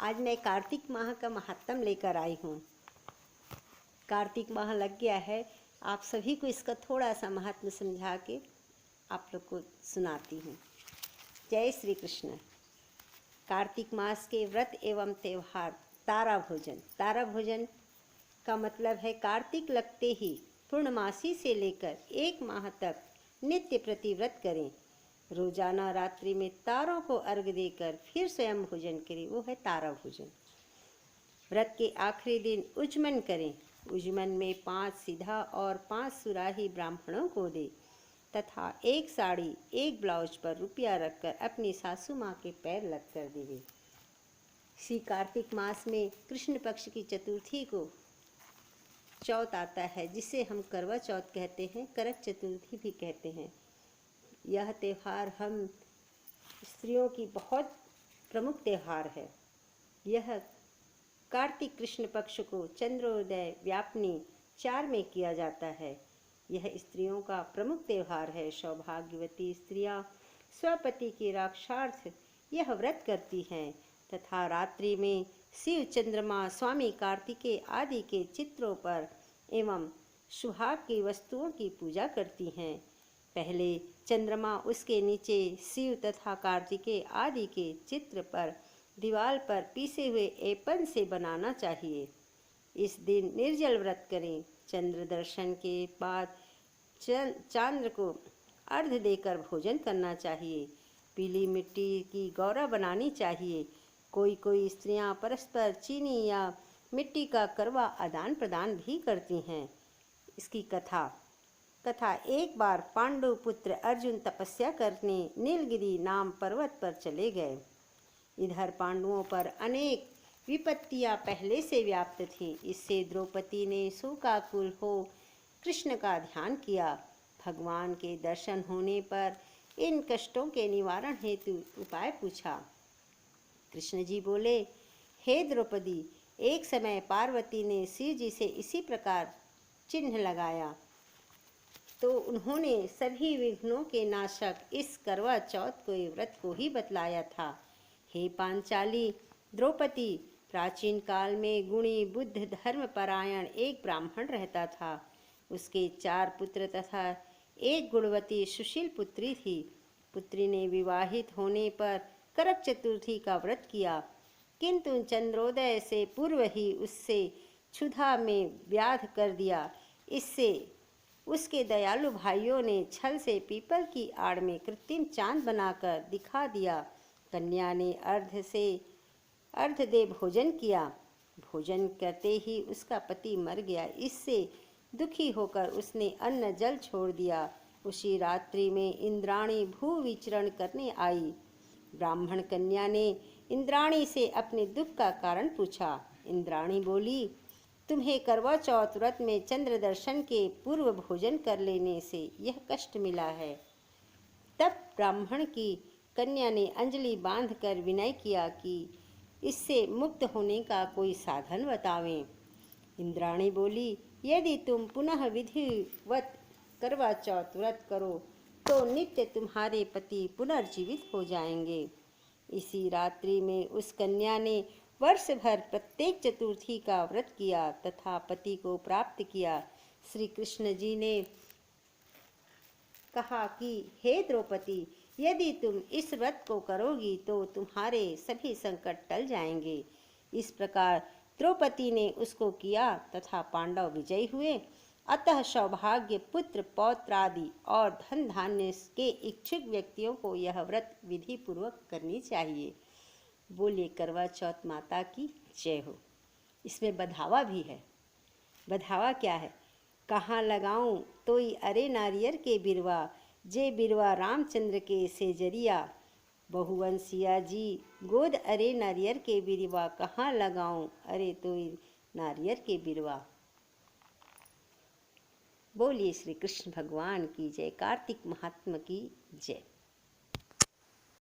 आज मैं कार्तिक माह का महात्म लेकर आई हूँ। कार्तिक माह लग गया है, आप सभी को इसका थोड़ा सा महात्म समझा के आप लोग को सुनाती हूँ। जय श्री कृष्ण। कार्तिक मास के व्रत एवं त्यौहार। तारा भोजन। तारा भोजन का मतलब है कार्तिक लगते ही पूर्णमासी से लेकर 1 माह तक नित्य प्रति व्रत करें। रोजाना रात्रि में तारों को अर्घ देकर फिर स्वयं भोजन करें, वो है तारा भोजन। व्रत के आखिरी दिन उजमन करें। उजमन में 5 सीधा और 5 सुराही ब्राह्मणों को दे तथा 1 साड़ी 1 ब्लाउज पर रुपया रखकर अपनी सासू माँ के पैर लग कर देवे। श्री कार्तिक मास में कृष्ण पक्ष की चतुर्थी को चौथ आता है, जिसे हम करवा चौथ कहते हैं, करक चतुर्थी भी कहते हैं। यह त्यौहार हम स्त्रियों की बहुत प्रमुख त्यौहार है। यह कार्तिक कृष्ण पक्ष को चंद्रोदय व्यापनी 4 में किया जाता है। यह स्त्रियों का प्रमुख त्यौहार है। सौभाग्यवती स्त्रियां स्वपति के रक्षार्थ यह व्रत करती हैं तथा रात्रि में शिव, चंद्रमा, स्वामी कार्तिकेय आदि के चित्रों पर एवं सुहाग की वस्तुओं की पूजा करती हैं। पहले चंद्रमा, उसके नीचे शिव तथा कार्तिकेय आदि के चित्र पर दीवार पर पीसे हुए एपन से बनाना चाहिए। इस दिन निर्जल व्रत करें। चंद्र दर्शन के बाद चांद्र को अर्घ देकर भोजन करना चाहिए। पीली मिट्टी की गौरा बनानी चाहिए। कोई स्त्रियां परस्पर चीनी या मिट्टी का करवा आदान प्रदान भी करती हैं। इसकी कथा एक बार पांडु पुत्र अर्जुन तपस्या करने नीलगिरी नाम पर्वत पर चले गए। इधर पांडवों पर अनेक विपत्तियां पहले से व्याप्त थीं। इससे द्रौपदी ने शोकाकुल हो कृष्ण का ध्यान किया। भगवान के दर्शन होने पर इन कष्टों के निवारण हेतु उपाय पूछा। कृष्ण जी बोले, हे द्रौपदी, एक समय पार्वती ने शिव जी से इसी प्रकार चिन्ह लगाया तो उन्होंने सभी विघ्नों के नाशक इस करवा चौथ के व्रत को ही बतलाया था। हे पांचाली द्रौपदी, प्राचीन काल में गुणी बुद्ध धर्मपरायण एक ब्राह्मण रहता था। उसके 4 पुत्र तथा 1 गुणवती सुशील पुत्री थी। पुत्री ने विवाहित होने पर करक चतुर्थी का व्रत किया, किंतु चंद्रोदय से पूर्व ही उससे क्षुधा में व्याध कर दिया। इससे उसके दयालु भाइयों ने छल से पीपल की आड़ में कृत्रिम चांद बनाकर दिखा दिया। कन्या ने अर्ध दे भोजन किया। भोजन करते ही उसका पति मर गया। इससे दुखी होकर उसने अन्न जल छोड़ दिया। उसी रात्रि में इंद्राणी भू विचरण करने आई। ब्राह्मण कन्या ने इंद्राणी से अपने दुख का कारण पूछा। इंद्राणी बोली, तुम्हें करवा चौथ व्रत में चंद्र दर्शन के पूर्व भोजन कर लेने से यह कष्ट मिला है। तब ब्राह्मण की कन्या ने अंजलि बांधकर विनय किया कि इससे मुक्त होने का कोई साधन बतावें। इंद्राणी बोली, यदि तुम पुनः विधिवत करवा चौथ व्रत करो तो नित्य तुम्हारे पति पुनर्जीवित हो जाएंगे। इसी रात्रि में उस कन्या ने वर्ष भर प्रत्येक चतुर्थी का व्रत किया तथा पति को प्राप्त किया। श्री कृष्ण जी ने कहा कि हे द्रौपदी, यदि तुम इस व्रत को करोगी तो तुम्हारे सभी संकट टल जाएंगे। इस प्रकार द्रौपदी ने उसको किया तथा पांडव विजयी हुए। अतः सौभाग्य, पुत्र, पौत्र आदि और धन धान्य के इच्छुक व्यक्तियों को यह व्रत विधि पूर्वक करनी चाहिए। बोलिए करवा चौथ माता की जय हो। इसमें बधावा भी है। बधावा क्या है? कहाँ लगाऊं तोई अरे नारियर के बिरवा, जे बिरवा रामचंद्र के सेजरिया। बहुवंशिया जी गोद अरे नारियर के बिरवा, कहाँ लगाऊं अरे तोई नारियर के बिरवा। बोलिए श्री कृष्ण भगवान की जय। कार्तिक महात्मा की जय।